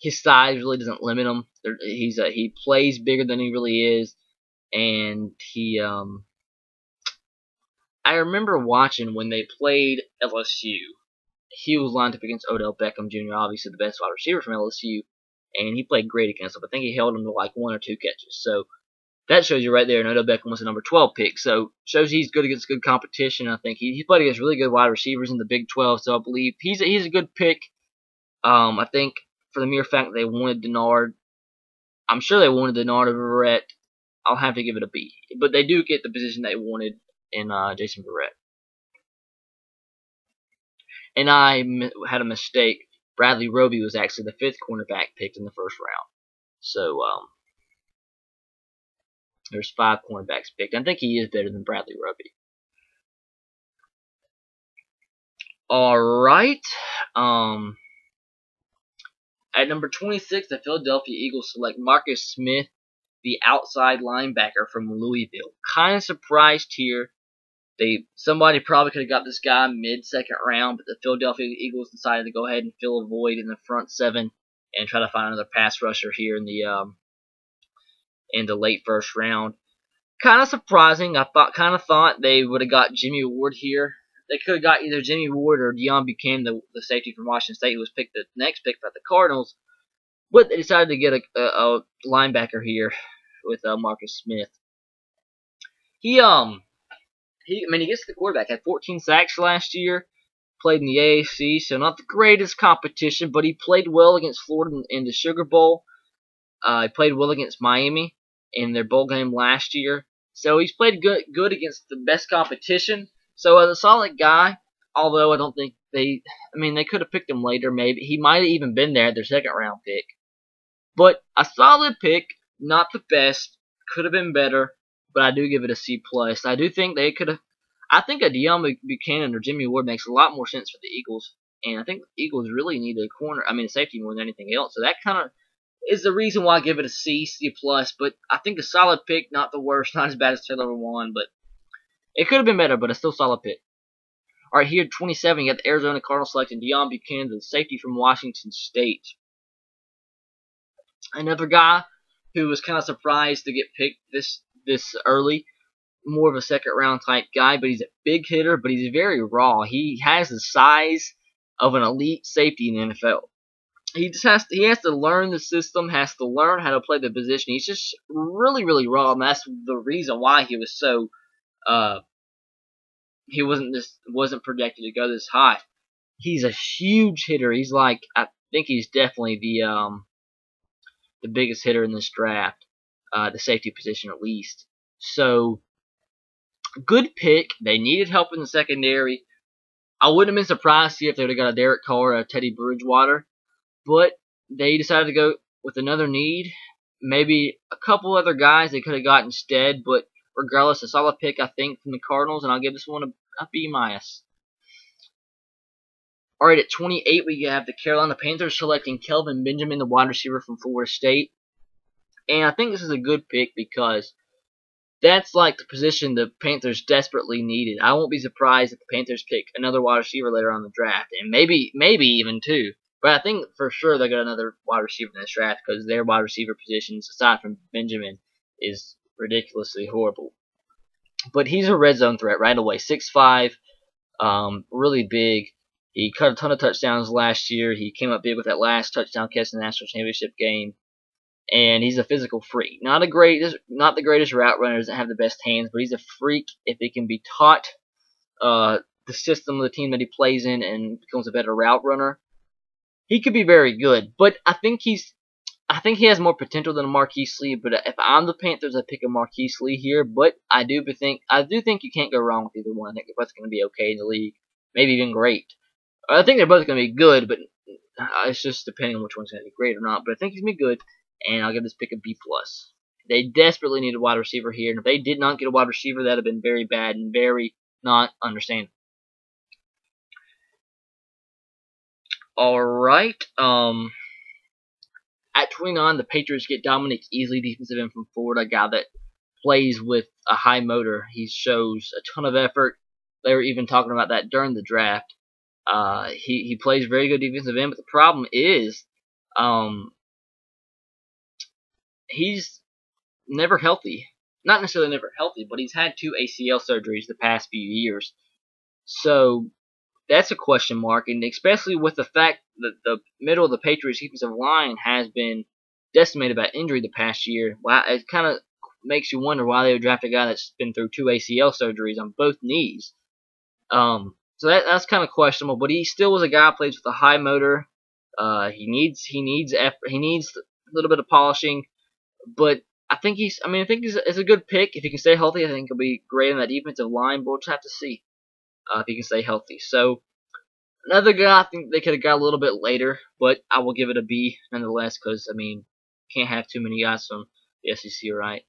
His size really doesn't limit him. He plays bigger than he really is, and he. I remember watching when they played LSU. He was lined up against Odell Beckham Jr., obviously the best wide receiver from LSU, and he played great against him. I think he held him to like 1 or 2 catches. So that shows you right there. And Odell Beckham was the number 12 pick, so shows he's good against good competition. I think he played against really good wide receivers in the Big 12, so I believe he's a good pick. I think for the mere fact that they wanted Dennard, I'm sure they wanted Dennard over Verrett. I'll have to give it a B, but they do get the position they wanted in Jason Verrett. And I had a mistake. Bradley Roby was actually the 5th cornerback picked in the first round. So there's 5 cornerbacks picked. I think he is better than Bradley Roby. Alright. At number 26, the Philadelphia Eagles select Marcus Smith, the outside linebacker from Louisville. Kind of surprised here. Somebody probably could have got this guy mid-second round, but the Philadelphia Eagles decided to go ahead and fill a void in the front 7 and try to find another pass rusher here in the late first round. Kind of surprising. I thought they would have got Jimmy Ward here. they could have got either Jimmy Ward or Deone Bucannon, the safety from Washington State, who was picked the next pick by the Cardinals. But they decided to get a linebacker here with Marcus Smith. He gets the quarterback. Had 14 sacks last year. Played in the AAC, so not the greatest competition, but he played well against Florida in the Sugar Bowl. He played well against Miami in their bowl game last year. So he's played good against the best competition. So as a solid guy, although I don't think they could have picked him later. Maybe he might have even been there, their second round pick. But a solid pick, not the best. Could have been better, but I do give it a C+. I do think they could have. I think a Deone Bucannon or Jimmy Ward makes a lot more sense for the Eagles, and I think the Eagles really need a safety more than anything else. So that kind of is the reason why I give it a C+. But I think a solid pick, not the worst, not as bad as Taylor Lewan, but it could have been better, but a still solid pick. All right, here at 27, you got the Arizona Cardinals selecting Deone Bucannon, the safety from Washington State. Another guy who was kind of surprised to get picked this early. More of a second-round type guy, but he's a big hitter, but he's very raw. He has the size of an elite safety in the NFL. He has to learn the system, has to learn how to play the position. He's just really, really raw, and that's the reason why he was so he wasn't projected to go this high. He's a huge hitter. He's I think he's definitely the biggest hitter in this draft, the safety position at least. So good pick. They needed help in the secondary. I wouldn't have been surprised to see if they would have got a Derek Carr or a Teddy Bridgewater, but they decided to go with another need. Maybe a couple other guys they could have got instead, but regardless, a solid pick, I think, from the Cardinals, and I'll give this one a B-. All right, at 28, we have the Carolina Panthers selecting Kelvin Benjamin, the wide receiver from Florida State. And I think this is a good pick because that's like the position the Panthers desperately needed. I won't be surprised if the Panthers pick another wide receiver later on in the draft, and maybe even two. But I think for sure they got another wide receiver in this draft because their wide receiver positions, aside from Benjamin, is ridiculously horrible. But he's a red zone threat right away. 6'5", really big. He cut a ton of touchdowns last year. He came up big with that last touchdown catch in the national championship game. And he's a physical freak. Not the greatest route runner. Doesn't have the best hands, but he's a freak if he can be taught the system of the team that he plays in and becomes a better route runner. He could be very good, but I think he has more potential than a Marquise Lee. But if I'm the Panthers, I pick a Marquise Lee here. But I do think you can't go wrong with either one. I think they're both going to be okay in the league, maybe even great. I think they're both going to be good, but it's just depending on which one's going to be great or not. But I think he's going to be good, and I'll give this pick a B+. They desperately need a wide receiver here, and if they did not get a wide receiver, that would have been very bad and very not understandable. All right. At 29, the Patriots get Dominic Easley, defensive end from Florida, a guy that plays with a high motor. He shows a ton of effort. They were even talking about that during the draft. He plays very good defensive end, but the problem is he's never healthy. Not necessarily never healthy, but he's had 2 ACL surgeries the past few years. So that's a question mark, and especially with the fact that the middle of the Patriots defensive line has been decimated by injury the past year. Wow, it kind of makes you wonder why they would draft a guy that's been through 2 ACL surgeries on both knees. So that's kind of questionable, but he still was a guy who plays with a high motor. He needs effort. He needs a little bit of polishing, but I think he's a good pick. If he can stay healthy, I think he'll be great in that defensive line, but we'll just have to see if he can stay healthy. So another guy I think they could have got a little bit later, but I will give it a B nonetheless because, can't have too many guys from the SEC, right?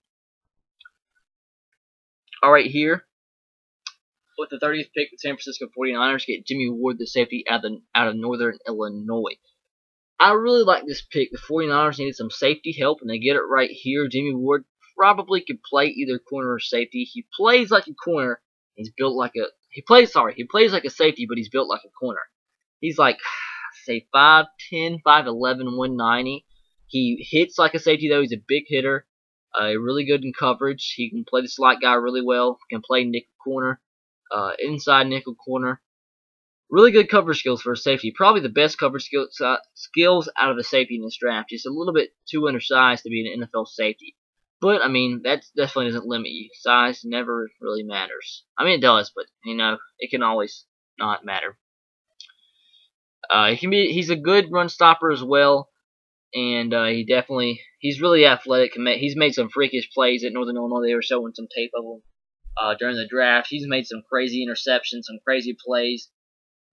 All right, here. With the 30th pick, the San Francisco 49ers get Jimmy Ward, the safety out of Northern Illinois. I really like this pick. The 49ers needed some safety help, and they get it right here. Jimmy Ward probably could play either corner or safety. He plays like a corner. He plays like a safety, but he's built like a corner. He's like, say, 5'10", 5'11", 190. He hits like a safety, though. He's a big hitter. Really good in coverage. He can play the slot guy really well. Can play nickel corner. inside nickel corner. Really good coverage skills for a safety. Probably the best coverage skills out of a safety in this draft. Just a little bit too undersized to be an NFL safety. But, I mean, that definitely doesn't limit you. Size never really matters. I mean, it does, but, it can always not matter. He's a good run stopper as well. And he's really athletic. He's made some freakish plays at Northern Illinois. They were showing some tape of him during the draft. He's made some crazy interceptions, some crazy plays.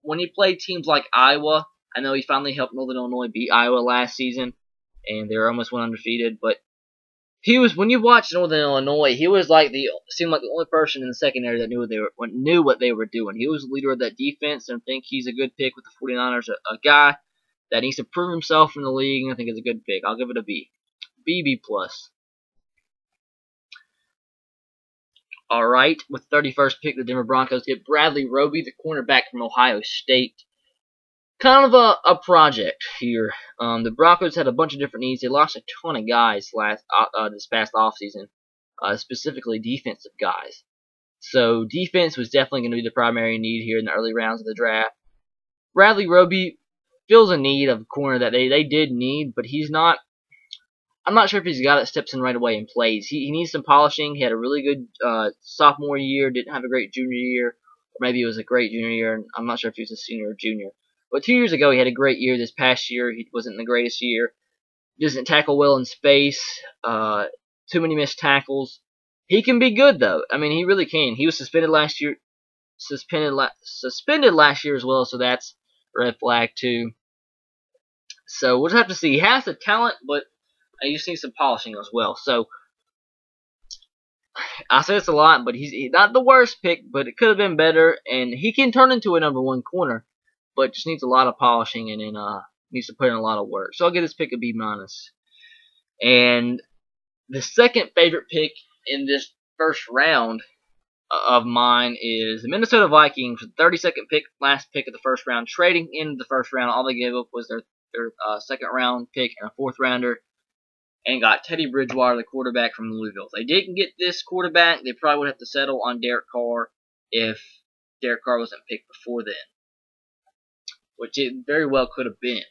When he played teams like Iowa, I know he finally helped Northern Illinois beat Iowa last season, and they almost went undefeated. But when you watch Northern Illinois, he was seemed like the only person in the secondary that knew what they were doing. He was the leader of that defense, and I think he's a good pick with the 49ers. A guy that needs to prove himself in the league, and I think it's a good pick. I'll give it a B. B+. All right, with the 31st pick, the Denver Broncos get Bradley Roby, the cornerback from Ohio State. Kind of a project here. The Broncos had a bunch of different needs. They lost a ton of guys this past offseason, specifically defensive guys. So defense was definitely going to be the primary need here in the early rounds of the draft. Bradley Roby fills a need of a corner that they did need, but he's not. I'm not sure if he's a guy that steps in right away and plays. He needs some polishing. He had a really good sophomore year, didn't have a great junior year, or maybe it was a great junior year, and I'm not sure if he was a senior or junior. But 2 years ago, he had a great year. This past year, he wasn't the greatest year. Doesn't tackle well in space. Too many missed tackles. He can be good, though. I mean, he really can. He was suspended last year. Suspended last year as well, so that's a red flag, too. So we'll just have to see. He has the talent, but you just need some polishing as well. So I say this a lot, but he's not the worst pick, but it could have been better, and he can turn into a #1 corner, but just needs a lot of polishing and then needs to put in a lot of work. So I'll give this pick a B-. And the second favorite pick in this first round of mine is the Minnesota Vikings, with the 32nd pick, last pick of the first round, trading into the first round. All they gave up was their second round pick and a fourth rounder, and got Teddy Bridgewater, the quarterback from Louisville. If they didn't get this quarterback, they probably would have to settle on Derek Carr if Derek Carr wasn't picked before then, which it very well could have been.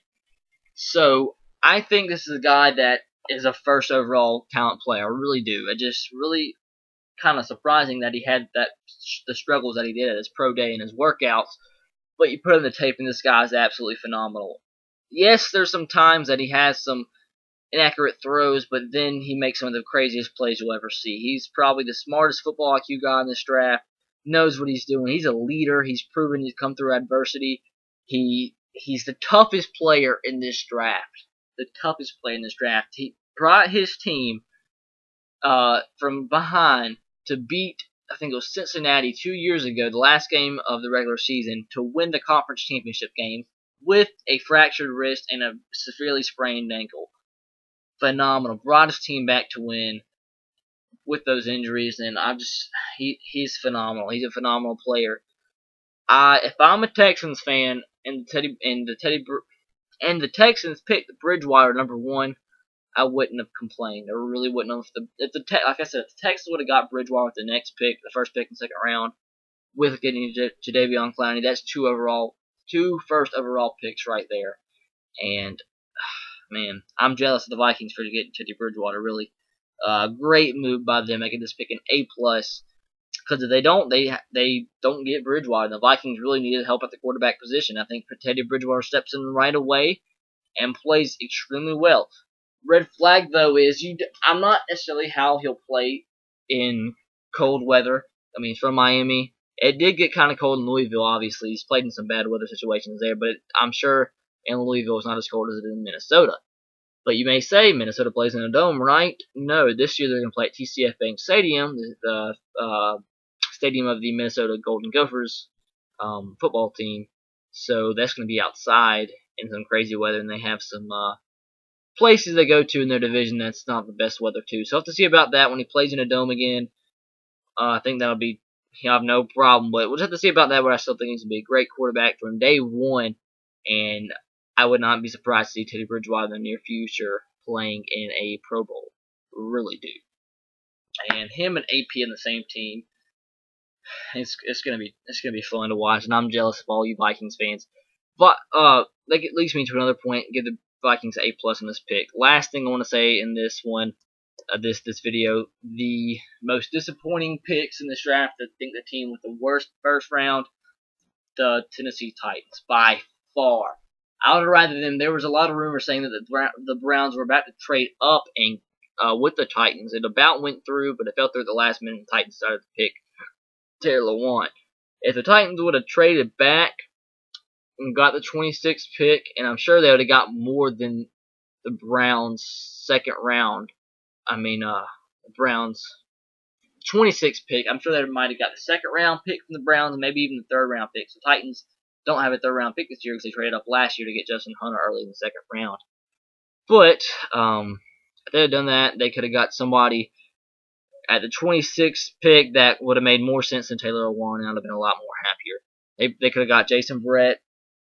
So I think this is a guy that is a first overall talent player. I really do. It just really kind of surprising that he had the struggles that he did at his pro day and his workouts, but you put in the tape and this guy is absolutely phenomenal. Yes, there's some times that he has some inaccurate throws, but then he makes some of the craziest plays you'll ever see. He's probably the smartest football IQ guy in this draft, knows what he's doing. He's a leader. He's proven he's come through adversity. He's the toughest player in this draft. The toughest player in this draft. He brought his team from behind to beat, I think it was Cincinnati 2 years ago, the last game of the regular season, to win the conference championship game with a fractured wrist and a severely sprained ankle. Phenomenal. Brought his team back to win with those injuries, and he's phenomenal. He's a phenomenal player. If I'm a Texans fan and the Texans picked Bridgewater #1, I wouldn't have complained. I really wouldn't have. Like I said, if the Texans would have got Bridgewater with the next pick, the first pick in the second round, with getting Jadeveon Clowney, that's two first overall picks right there. And man, I'm jealous of the Vikings for getting Teddy Bridgewater. Really, great move by them, making this pick an A+. Because if they don't get Bridgewater. The Vikings really needed help at the quarterback position. I think Teddy Bridgewater steps in right away and plays extremely well. Red flag though is I'm not necessarily how he'll play in cold weather. I mean, he's from Miami. It did get kind of cold in Louisville. Obviously, he's played in some bad weather situations there, but I'm sure in Louisville it's not as cold as it is in Minnesota. But you may say Minnesota plays in a dome, right? No, this year they're going to play at TCF Bank Stadium, the stadium of the Minnesota Golden Gophers football team. So that's going to be outside in some crazy weather, and they have some places they go to in their division that's not the best weather too. So I'll have to see about that when he plays in a dome again. I think that'll be, I have no problem, but we'll just have to see about that, but I still think he's going to be a great quarterback from day one, and I would not be surprised to see Teddy Bridgewater in the near future playing in a Pro Bowl. Really do. And him and AP in the same team. It's gonna be fun to watch, and I'm jealous of all you Vikings fans. But that leads me to another point. Give the Vikings an A+ in this pick. Last thing I want to say in this one, this video, the most disappointing picks in this draft. I think the team with the worst first round, the Tennessee Titans, by far. I would have rather them. There was a lot of rumors saying that the Browns were about to trade up and with the Titans. It about went through, but it fell through at the last minute. And the Titans decided to pick Taylor Lewan. If the Titans would have traded back and got the 26th pick, and I'm sure they would have got more than the Browns' second round. The Browns' 26th pick. I'm sure they might have got the second round pick from the Browns, and maybe even the third round pick. So Titans don't have a third round pick this year because they traded up last year to get Justin Hunter early in the second round. But if they had done that, they could have got somebody at the 26th pick that would have made more sense than Taylor Lewan, and I would have been a lot more happier. They could have got Jason Verrett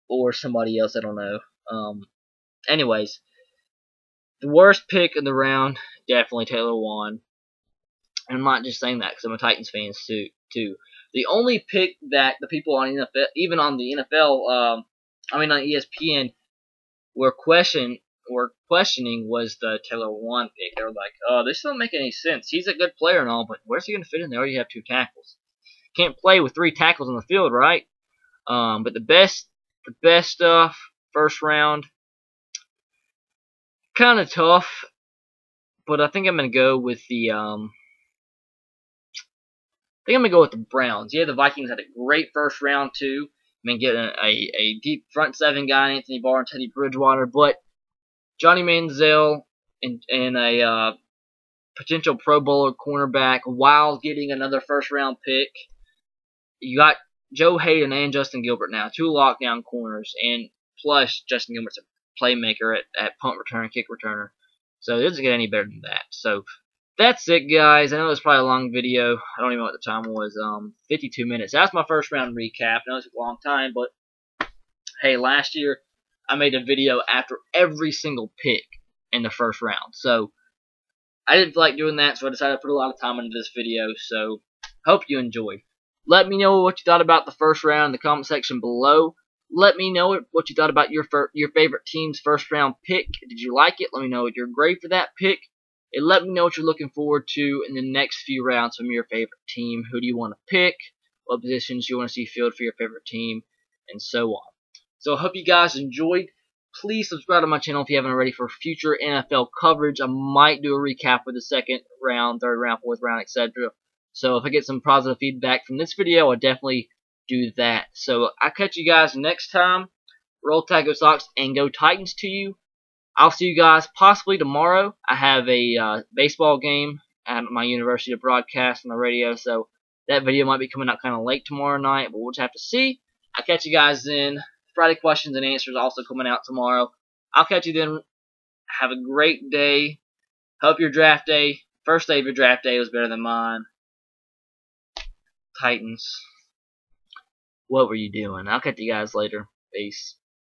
or somebody else. I don't know. Anyways, the worst pick in the round, definitely Taylor Lewan. And I'm not just saying that because I'm a Titans fan too. The only pick that the people on NFL, even on the NFL, on ESPN, were questioning was the Taylor Lewan pick. They were like, "Oh, this doesn't make any sense. He's a good player and all, but where's he going to fit in there? You have 2 tackles. Can't play with 3 tackles on the field, right?" But the best stuff, first round, kind of tough. But I think I'm going to go with the Browns. Yeah, the Vikings had a great first round too. Getting a deep front 7 guy, Anthony Barr and Teddy Bridgewater, but Johnny Manzel and a potential Pro Bowler cornerback while getting another first round pick. You got Joe Hayden and Justin Gilbert now, 2 lockdown corners, and plus Justin Gilbert's a playmaker at punt return, kick returner. So it doesn't get any better than that. So that's it, guys. I know it's probably a long video. I don't even know what the time was. 52 minutes. That's my first round recap. I know it's a long time, but hey, last year I made a video after every single pick in the first round. So I didn't feel like doing that, so I decided to put a lot of time into this video. So hope you enjoyed. Let me know what you thought about the first round in the comment section below. Let me know what you thought about your favorite team's first round pick. Did you like it? Let me know your grade for that pick. And let me know what you're looking forward to in the next few rounds from your favorite team. Who do you want to pick? What positions you want to see filled for your favorite team? And so on. So I hope you guys enjoyed. Please subscribe to my channel if you haven't already for future NFL coverage. I might do a recap with the second round, third round, fourth round, etc. So if I get some positive feedback from this video, I'll definitely do that. So I'll catch you guys next time. Roll Tide, go Sox, and go Titans to you. I'll see you guys possibly tomorrow. I have a baseball game at my university to broadcast on the radio, so that video might be coming out kind of late tomorrow night, but we'll just have to see. I'll catch you guys then. Friday questions and answers also coming out tomorrow. I'll catch you then. Have a great day. Hope your draft day, first day of your draft day, was better than mine. Titans. What were you doing? I'll catch you guys later. Peace.